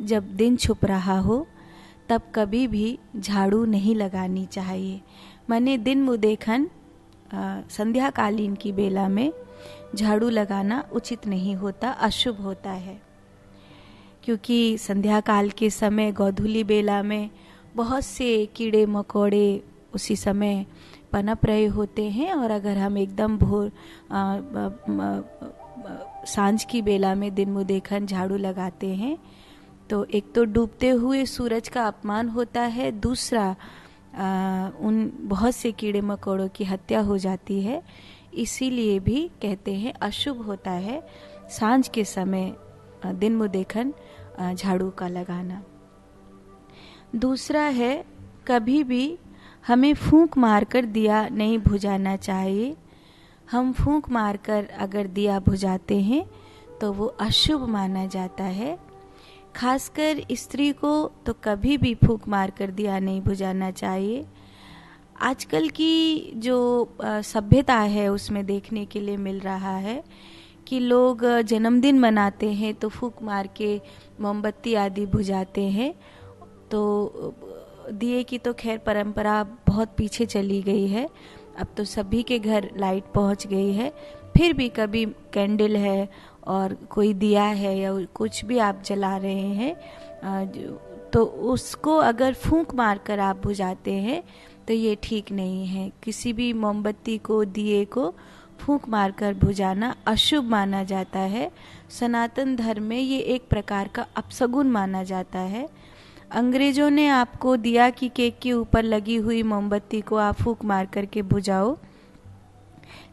जब दिन छुप रहा हो तब कभी भी झाड़ू नहीं लगानी चाहिए। माने दिन मुदेखन संध्याकालीन की बेला में झाड़ू लगाना उचित नहीं होता, अशुभ होता है। क्योंकि संध्या काल के समय गोधूली बेला में बहुत से कीड़े मकोड़े उसी समय पनप रहे होते हैं, और अगर हम एकदम भोर सांझ की बेला में दिन मुदेखन झाड़ू लगाते हैं तो एक तो डूबते हुए सूरज का अपमान होता है, दूसरा उन बहुत से कीड़े मकोड़ों की हत्या हो जाती है। इसीलिए भी कहते हैं अशुभ होता है सांझ के समय दिन मुदेखन झाड़ू का लगाना। दूसरा है, कभी भी हमें फूंक मारकर दिया नहीं बुझाना चाहिए। हम फूंक मारकर अगर दिया बुझाते हैं तो वो अशुभ माना जाता है। खासकर स्त्री को तो कभी भी फूंक मारकर दिया नहीं बुझाना चाहिए। आजकल की जो सभ्यता है उसमें देखने के लिए मिल रहा है कि लोग जन्मदिन मनाते हैं तो फूंक मार के मोमबत्ती आदि बुझाते हैं। तो दिए की तो खैर परंपरा बहुत पीछे चली गई है, अब तो सभी के घर लाइट पहुंच गई है। फिर भी कभी कैंडल है और कोई दिया है या कुछ भी आप जला रहे हैं तो उसको अगर फूंक मारकर आप बुझाते हैं तो ये ठीक नहीं है। किसी भी मोमबत्ती को, दिए को फूंक मारकर बुझाना अशुभ माना जाता है। सनातन धर्म में ये एक प्रकार का अपशगुन माना जाता है। अंग्रेजों ने आपको दिया कि केक के ऊपर लगी हुई मोमबत्ती को आप फूंक मार करके बुझाओ,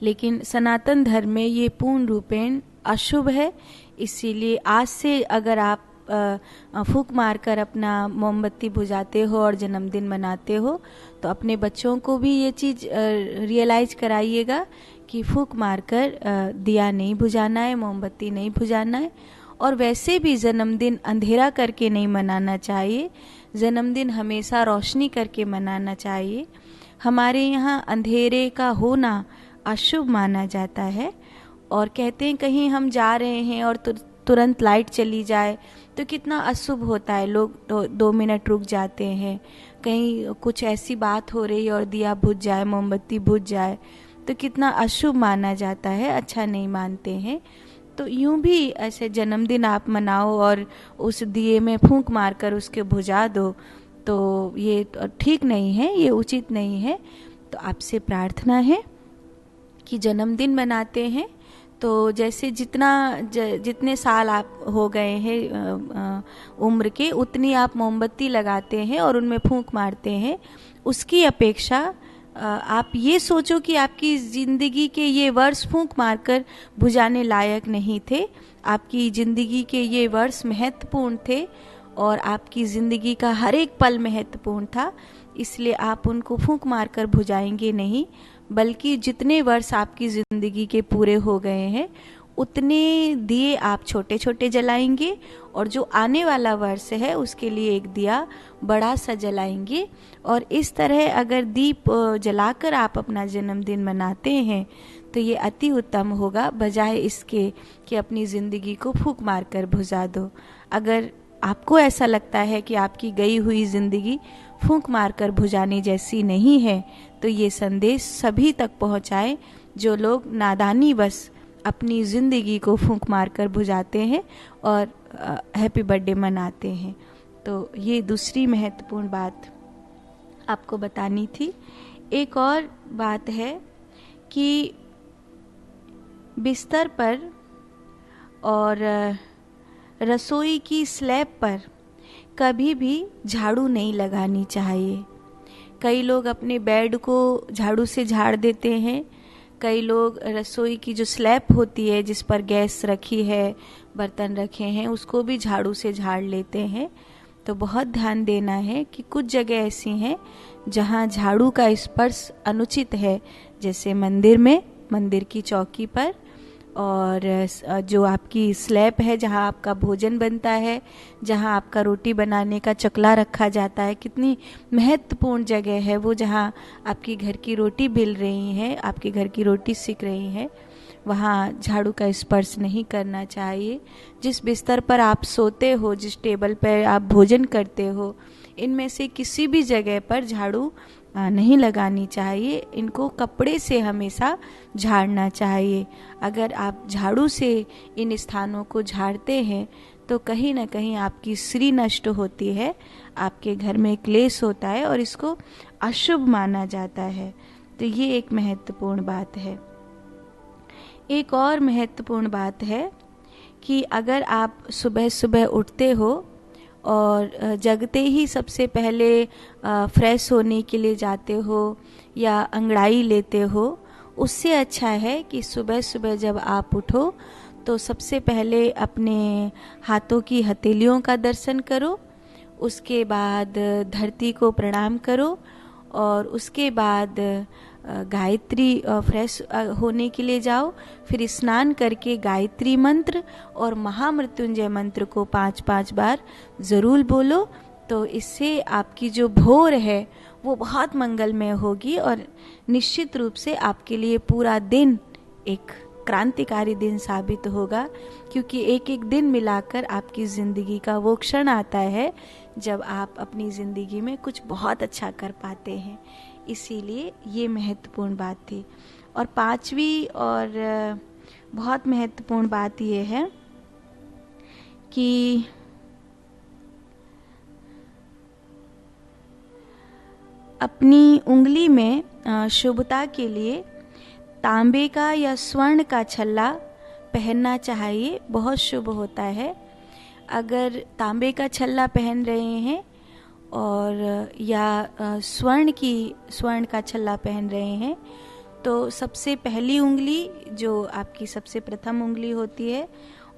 लेकिन सनातन धर्म में ये पूर्ण रूपेण अशुभ है। इसीलिए आज से अगर आप फूंक मारकर अपना मोमबत्ती बुझाते हो और जन्मदिन मनाते हो तो अपने बच्चों को भी ये चीज़ रियलाइज कराइएगा कि फूंक मारकर दिया नहीं बुझाना है, मोमबत्ती नहीं बुझाना है। और वैसे भी जन्मदिन अंधेरा करके नहीं मनाना चाहिए, जन्मदिन हमेशा रोशनी करके मनाना चाहिए। हमारे यहाँ अंधेरे का होना अशुभ माना जाता है, और कहते हैं कहीं हम जा रहे हैं और तुरंत लाइट चली जाए तो कितना अशुभ होता है। लोग 2 मिनट रुक जाते हैं, कहीं कुछ ऐसी बात हो रही और दिया बुझ जाए, मोमबत्ती बुझ जाए तो कितना अशुभ माना जाता है, अच्छा नहीं मानते हैं। तो यूं भी ऐसे जन्मदिन आप मनाओ और उस दिए में फूंक मारकर उसके बुझा दो तो ये ठीक नहीं है, ये उचित नहीं है। तो आपसे प्रार्थना है कि जन्मदिन मनाते हैं तो जैसे जितने साल आप हो गए हैं उम्र के, उतनी आप मोमबत्ती लगाते हैं और उनमें फूंक मारते हैं, उसकी अपेक्षा आप ये सोचो कि आपकी ज़िंदगी के ये वर्ष फूंक मारकर बुझाने लायक नहीं थे। आपकी ज़िंदगी के ये वर्ष महत्वपूर्ण थे और आपकी ज़िंदगी का हर एक पल महत्वपूर्ण था, इसलिए आप उनको फूंक मारकर बुझाएंगे नहीं, बल्कि जितने वर्ष आपकी ज़िंदगी के पूरे हो गए हैं उतने दिए आप छोटे छोटे जलाएंगे, और जो आने वाला वर्ष है उसके लिए एक दिया बड़ा सा जलाएंगे। और इस तरह अगर दीप जलाकर आप अपना जन्मदिन मनाते हैं तो ये अति उत्तम होगा, बजाय इसके कि अपनी ज़िंदगी को फूंक मार कर बुझा दो। अगर आपको ऐसा लगता है कि आपकी गई हुई ज़िंदगी फूंक मारकर बुझाने जैसी नहीं है तो ये संदेश सभी तक पहुंचाएं जो लोग नादानी बस अपनी ज़िंदगी को फूंक मारकर बुझाते हैं और हैप्पी बर्थडे मनाते हैं। तो ये दूसरी महत्वपूर्ण बात आपको बतानी थी। एक और बात है कि बिस्तर पर और रसोई की स्लैब पर कभी भी झाड़ू नहीं लगानी चाहिए। कई लोग अपने बेड को झाड़ू से झाड़ देते हैं, कई लोग रसोई की जो स्लैब होती है जिस पर गैस रखी है, बर्तन रखे हैं, उसको भी झाड़ू से झाड़ लेते हैं। तो बहुत ध्यान देना है कि कुछ जगह ऐसी हैं जहां झाड़ू का स्पर्श अनुचित है, जैसे मंदिर में, मंदिर की चौकी पर, और जो आपकी स्लैब है जहां आपका भोजन बनता है, जहां आपका रोटी बनाने का चकला रखा जाता है, कितनी महत्वपूर्ण जगह है वो, जहां आपकी घर की रोटी बिल रही है, आपके घर की रोटी सिक रही है, वहाँ झाड़ू का स्पर्श नहीं करना चाहिए। जिस बिस्तर पर आप सोते हो, जिस टेबल पर आप भोजन करते हो, इनमें से किसी भी जगह पर झाड़ू नहीं लगानी चाहिए। इनको कपड़े से हमेशा झाड़ना चाहिए। अगर आप झाड़ू से इन स्थानों को झाड़ते हैं तो कहीं ना कहीं आपकी श्री नष्ट होती है, आपके घर में क्लेश होता है और इसको अशुभ माना जाता है। तो ये एक महत्वपूर्ण बात है। एक और महत्वपूर्ण बात है कि अगर आप सुबह सुबह उठते हो और जगते ही सबसे पहले फ्रेश होने के लिए जाते हो या अंगड़ाई लेते हो, उससे अच्छा है कि सुबह सुबह जब आप उठो तो सबसे पहले अपने हाथों की हथेलियों का दर्शन करो, उसके बाद धरती को प्रणाम करो और उसके बाद गायत्री फ्रेश होने के लिए जाओ। फिर स्नान करके गायत्री मंत्र और महामृत्युंजय मंत्र को 5-5 बार ज़रूर बोलो। तो इससे आपकी जो भोर है वो बहुत मंगलमय होगी और निश्चित रूप से आपके लिए पूरा दिन एक क्रांतिकारी दिन साबित होगा, क्योंकि एक एक दिन मिलाकर आपकी ज़िंदगी का वो क्षण आता है जब आप अपनी ज़िंदगी में कुछ बहुत अच्छा कर पाते हैं। इसीलिए ये महत्वपूर्ण बात थी। और 5वीं और बहुत महत्वपूर्ण बात ये है कि अपनी उंगली में शुभता के लिए तांबे का या स्वर्ण का छल्ला पहनना चाहिए, बहुत शुभ होता है। अगर तांबे का छल्ला पहन रहे हैं और या स्वर्ण का छल्ला पहन रहे हैं तो सबसे पहली उंगली जो आपकी सबसे प्रथम उंगली होती है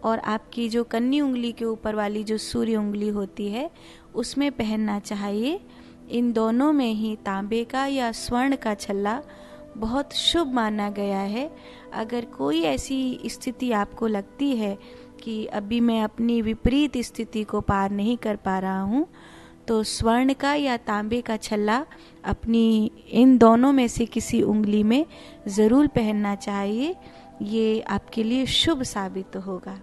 और आपकी जो कन्नी उंगली के ऊपर वाली जो सूर्य उंगली होती है उसमें पहनना चाहिए। इन दोनों में ही तांबे का या स्वर्ण का छल्ला बहुत शुभ माना गया है। अगर कोई ऐसी स्थिति आपको लगती है कि अभी मैं अपनी विपरीत स्थिति को पार नहीं कर पा रहा हूँ, तो स्वर्ण का या तांबे का छल्ला अपनी इन दोनों में से किसी उंगली में ज़रूर पहनना चाहिए। ये आपके लिए शुभ साबित होगा।